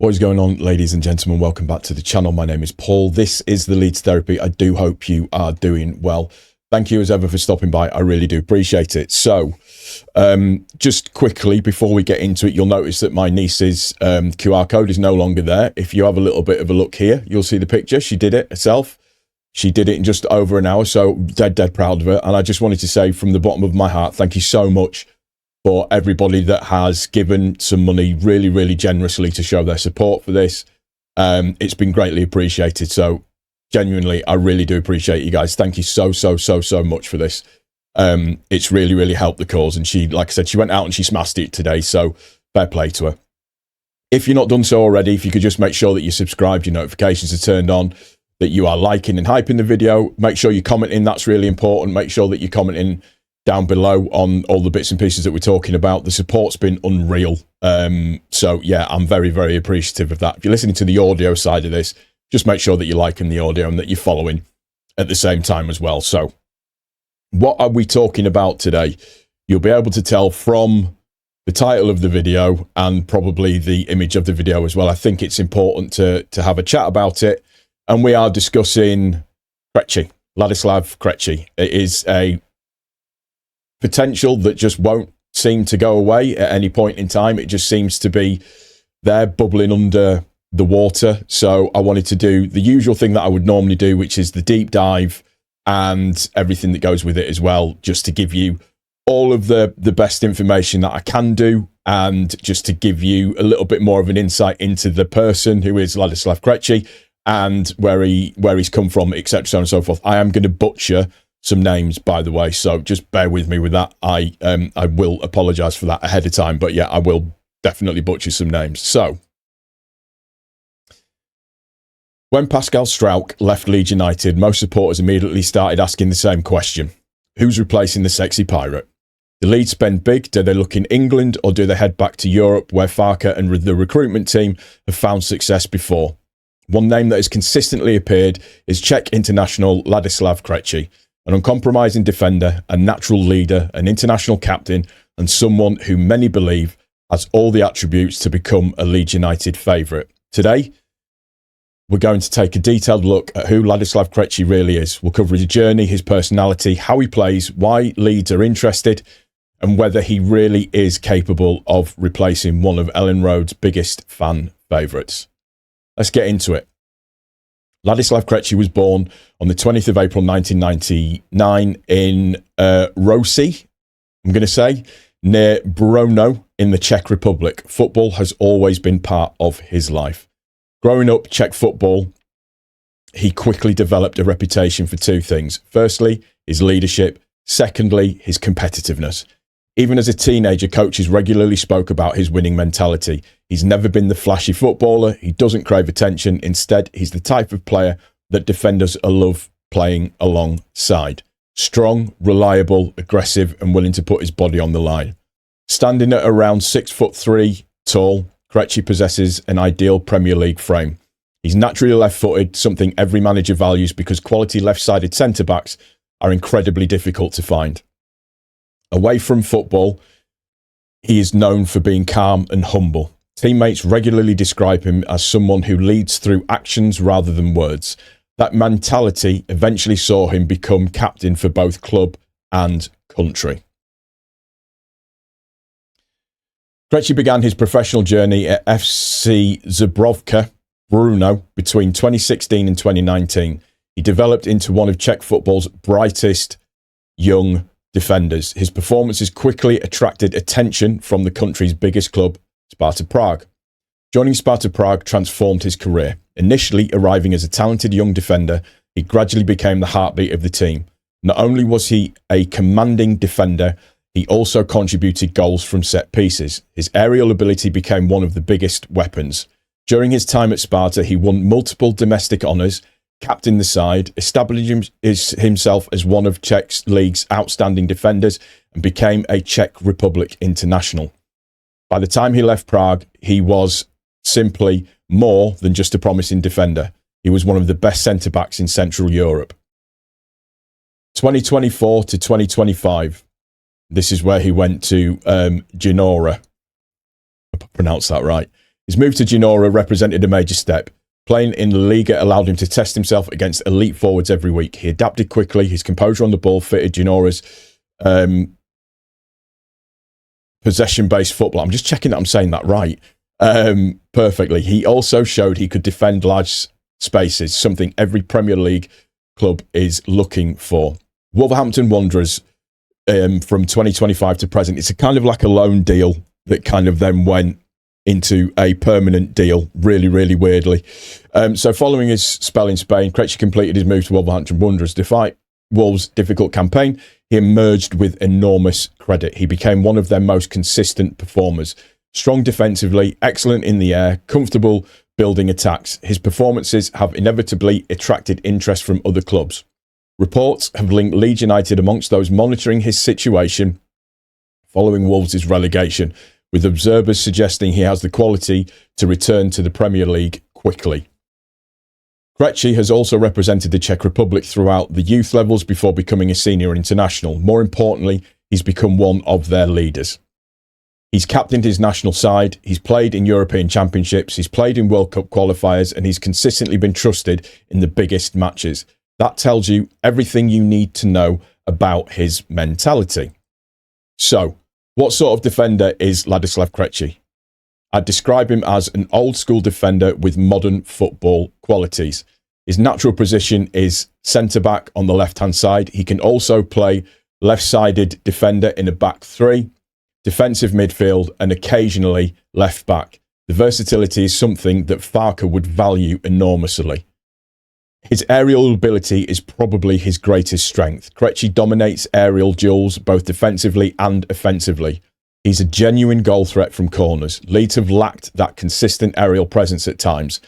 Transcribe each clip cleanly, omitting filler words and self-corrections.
What is going on, ladies and gentlemen? Welcome back to the channel. My name is Paul. This is the Leeds Therapy. I do hope you are doing well. Thank you as ever for stopping by. I really do appreciate it. So, just quickly before we get into it, you'll notice that my niece's QR code is no longer there. If you have a little bit of a look here, you'll see the picture. She did it herself. She did it in just over an hour, so dead proud of her. And I just wanted to say from the bottom of my heart, thank you so much for everybody that has given some money really generously to show their support for this. It's been greatly appreciated. So genuinely, I really do appreciate you guys. Thank you so much for this. It's really helped the cause. And she, like I said, she went out and she smashed it today. So fair play to her. If you're not done so already, if you could just make sure that you're subscribed, your notifications are turned on, that you are liking and hyping the video. Make sure you're commenting. That's really important. Make sure that you're commenting down below on all the bits and pieces that we're talking about. The support's been unreal. So yeah, I'm very appreciative of that. If you're listening to the audio side of this, just make sure that you're liking the audio and that you're following at the same time as well. So what are we talking about today? You'll be able to tell from the title of the video and probably the image of the video as well. I think it's important to have a chat about it. And we are discussing Krejci, Ladislav Krejci. It is a potential that just won't seem to go away at any point in time. It just seems to be there bubbling under the water. So I wanted to do the usual thing that I would normally do, which is the deep dive and everything that goes with it as well, just to give you all of the best information that I can do, and just to give you a little bit more of an insight into the person who is Ladislav Krejci and where he's come from, etc., so on and so forth. I am going to butcher some names, by the way, so just bear with me with that. I will apologise for that ahead of time, but yeah, I will definitely butcher some names. So, when Pascal Struijk left Leeds United, most supporters immediately started asking the same question: who's replacing the sexy pirate? Do Leeds spend big? Do they look in England, or do they head back to Europe, where Farke and the recruitment team have found success before? One name that has consistently appeared is Czech international Ladislav Krejci. An uncompromising defender, a natural leader, an international captain, and someone who many believe has all the attributes to become a Leeds United favourite. Today, we're going to take a detailed look at who Ladislav Krejci really is. We'll cover his journey, his personality, how he plays, why Leeds are interested, and whether he really is capable of replacing one of Ellen Road's biggest fan favourites. Let's get into it. Ladislav Krejci was born on the 20th of April 1999 in Rosy, I'm going to say, near Brno in the Czech Republic. Football has always been part of his life. Growing up Czech football, he quickly developed a reputation for two things. Firstly, his leadership. Secondly, his competitiveness. Even as a teenager, coaches regularly spoke about his winning mentality. He's never been the flashy footballer. He doesn't crave attention. Instead, he's the type of player that defenders love playing alongside. Strong, reliable, aggressive, and willing to put his body on the line. Standing at around 6'3" tall, Krejci possesses an ideal Premier League frame. He's naturally left-footed, something every manager values because quality left-sided centre-backs are incredibly difficult to find. Away from football, he is known for being calm and humble. Teammates regularly describe him as someone who leads through actions rather than words. That mentality eventually saw him become captain for both club and country. Krejci began his professional journey at FC Zbrojovka Brno between 2016 and 2019. He developed into one of Czech football's brightest young defenders. His performances quickly attracted attention from the country's biggest club, Sparta Prague. Joining Sparta Prague transformed his career. Initially arriving as a talented young defender, he gradually became the heartbeat of the team. Not only was he a commanding defender, he also contributed goals from set pieces. His aerial ability became one of the biggest weapons. During his time at Sparta, he won multiple domestic honours, captained the side, established himself as one of Czech League's outstanding defenders, and became a Czech Republic international. By the time he left Prague, he was simply more than just a promising defender. He was one of the best centre-backs in Central Europe. 2024 to 2025, this is where he went to Genoa. I pronounced that right. His move to Genoa represented a major step. Playing in La Liga allowed him to test himself against elite forwards every week. He adapted quickly. His composure on the ball fitted Genoa's possession-based football. I'm just checking that I'm saying that right. Perfectly. He also showed he could defend large spaces, something every Premier League club is looking for. Wolverhampton Wanderers, from 2025 to present, it's a kind of like a loan deal that kind of then went into a permanent deal, really, really weirdly. So following his spell in Spain, Krejci completed his move to Wolverhampton Wanderers. Despite Wolves' difficult campaign, he emerged with enormous credit. He became one of their most consistent performers. Strong defensively, excellent in the air, comfortable building attacks. His performances have inevitably attracted interest from other clubs. Reports have linked Leeds United amongst those monitoring his situation following Wolves' relegation, with observers suggesting he has the quality to return to the Premier League quickly. Krejci has also represented the Czech Republic throughout the youth levels before becoming a senior international. More importantly, he's become one of their leaders. He's captained his national side, he's played in European Championships, he's played in World Cup qualifiers, and he's consistently been trusted in the biggest matches. That tells you everything you need to know about his mentality. So, what sort of defender is Ladislav Krejci? I'd describe him as an old-school defender with modern football qualities. His natural position is centre-back on the left-hand side. He can also play left-sided defender in a back three, defensive midfield, and occasionally left-back. The versatility is something that Farke would value enormously. His aerial ability is probably his greatest strength. Krejci dominates aerial duels both defensively and offensively. He's a genuine goal threat from corners. Leeds have lacked that consistent aerial presence at times.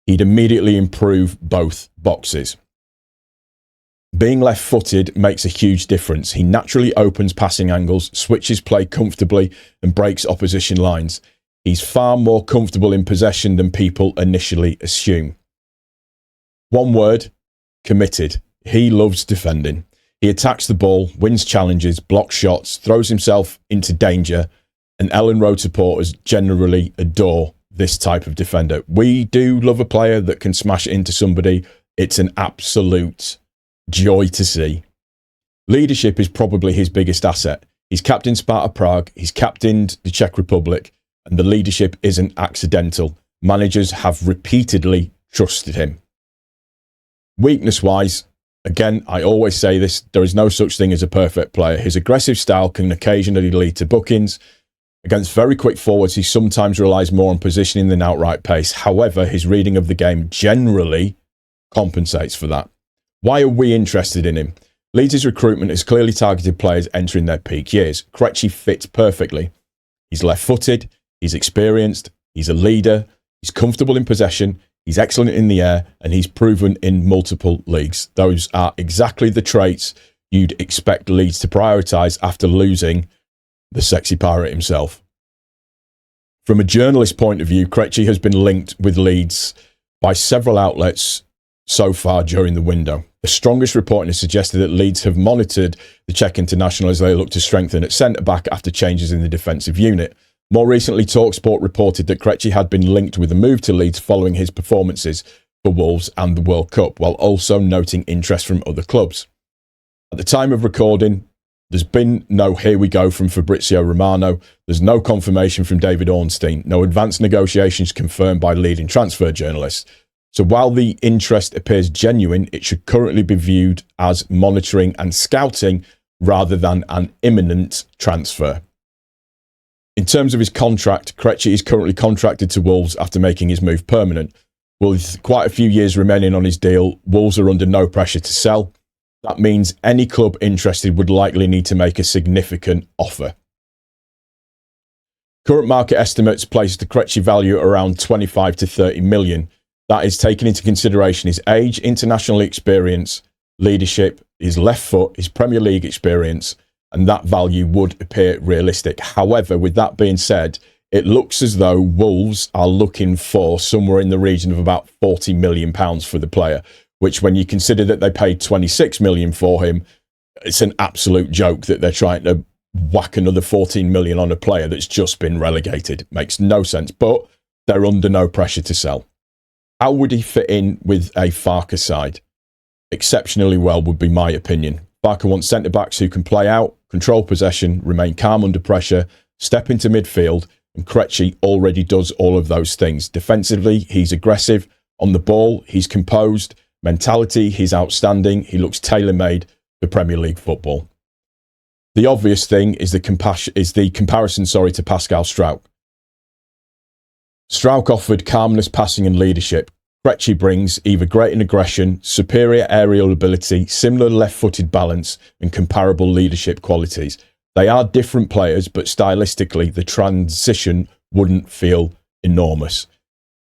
He'd immediately improve both boxes. Being left-footed makes a huge difference. He naturally opens passing angles, switches play comfortably, and breaks opposition lines. He's far more comfortable in possession than people initially assume. One word, committed. He loves defending. He attacks the ball, wins challenges, blocks shots, throws himself into danger, and Ellen Road supporters generally adore this type of defender. We do love a player that can smash into somebody. It's an absolute joy to see. Leadership is probably his biggest asset. He's captained Sparta Prague, he's captained the Czech Republic, and the leadership isn't accidental. Managers have repeatedly trusted him. Weakness-wise, again, I always say this, there is no such thing as a perfect player. His aggressive style can occasionally lead to bookings. Against very quick forwards, he sometimes relies more on positioning than outright pace. However, his reading of the game generally compensates for that. Why are we interested in him? Leeds' recruitment has clearly targeted players entering their peak years. Krejci fits perfectly. He's left-footed, he's experienced, he's a leader, he's comfortable in possession, he's excellent in the air, and he's proven in multiple leagues. Those are exactly the traits you'd expect Leeds to prioritise after losing the sexy pirate himself. From a journalist point of view, Krejci has been linked with Leeds by several outlets so far during the window. The strongest reporting has suggested that Leeds have monitored the Czech international as they look to strengthen at centre-back after changes in the defensive unit. More recently, TalkSport reported that Krejci had been linked with a move to Leeds following his performances for Wolves and the World Cup, while also noting interest from other clubs. At the time of recording, there's been no here we go from Fabrizio Romano. There's no confirmation from David Ornstein. No advanced negotiations confirmed by leading transfer journalists. So while the interest appears genuine, it should currently be viewed as monitoring and scouting rather than an imminent transfer. In terms of his contract, Krejci is currently contracted to Wolves after making his move permanent. With quite a few years remaining on his deal, Wolves are under no pressure to sell. That means any club interested would likely need to make a significant offer. Current market estimates place the Krejci value around 25 to 30 million. That is taking into consideration his age, international experience, leadership, his left foot, his Premier League experience, and that value would appear realistic. However, with that being said, it looks as though Wolves are looking for somewhere in the region of about £40 million for the player, which when you consider that they paid 26 million for him, it's an absolute joke that they're trying to whack another 14 million on a player that's just been relegated. Makes no sense. But they're under no pressure to sell. How would he fit in with a Farke side? Exceptionally well would be my opinion. Farke wants centre-backs who can play out, control possession, remain calm under pressure, step into midfield, and Krejci already does all of those things. Defensively, he's aggressive. On the ball, he's composed. Mentality, he's outstanding. He looks tailor-made for Premier League football. The obvious thing is the comparison to Pascal Struijk. Struijk offered calmness, passing and leadership. Krejci brings either great aggression, superior aerial ability, similar left-footed balance and comparable leadership qualities. They are different players, but stylistically the transition wouldn't feel enormous.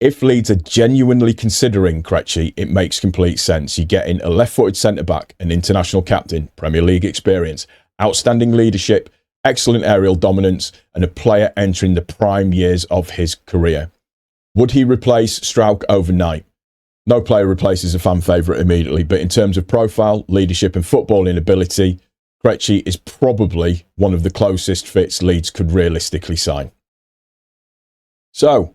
If Leeds are genuinely considering Krejci, it makes complete sense. You're getting a left-footed centre-back, an international captain, Premier League experience, outstanding leadership, excellent aerial dominance, and a player entering the prime years of his career. Would he replace Struijk overnight? No player replaces a fan favourite immediately, but in terms of profile, leadership and footballing ability, Krejci is probably one of the closest fits Leeds could realistically sign. So,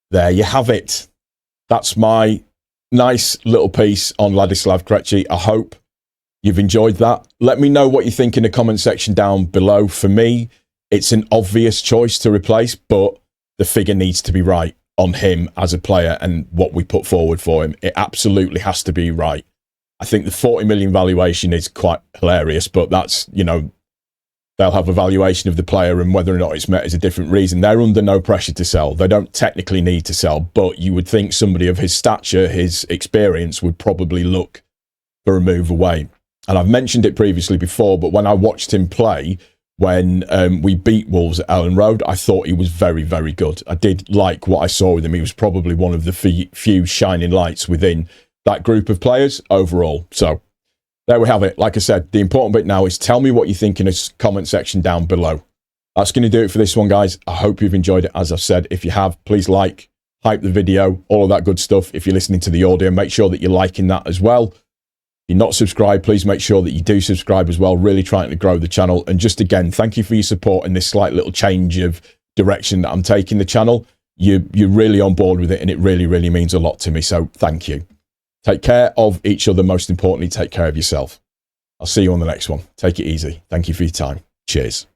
there you have it. That's my nice little piece on Ladislav Krejci. I hope you've enjoyed that. Let me know what you think in the comment section down below. For me, it's an obvious choice to replace, but the figure needs to be right on him as a player and what we put forward for him. It absolutely has to be right. I think the 40 million valuation is quite hilarious, but that's, you know, they'll have a valuation of the player and whether or not it's met is a different reason. They're under no pressure to sell. They don't technically need to sell, but you would think somebody of his stature, his experience would probably look for a move away. And I've mentioned it previously before, but when I watched him play, when we beat Wolves at Ellen Road, I thought he was very, very good. I did like what I saw with him. He was probably one of the few shining lights within that group of players overall. So there we have it. Like I said, the important bit now is tell me what you think in the comment section down below. That's going to do it for this one, guys. I hope you've enjoyed it. As I've said, if you have, please like, hype the video, all of that good stuff. If you're listening to the audio, make sure that you're liking that as well. If you're not subscribed, please make sure that you do subscribe as well. Really trying to grow the channel. And just again, thank you for your support in this slight little change of direction that I'm taking the channel. You're really on board with it, and it really, really means a lot to me. So thank you. Take care of each other. Most importantly, take care of yourself. I'll see you on the next one. Take it easy. Thank you for your time. Cheers.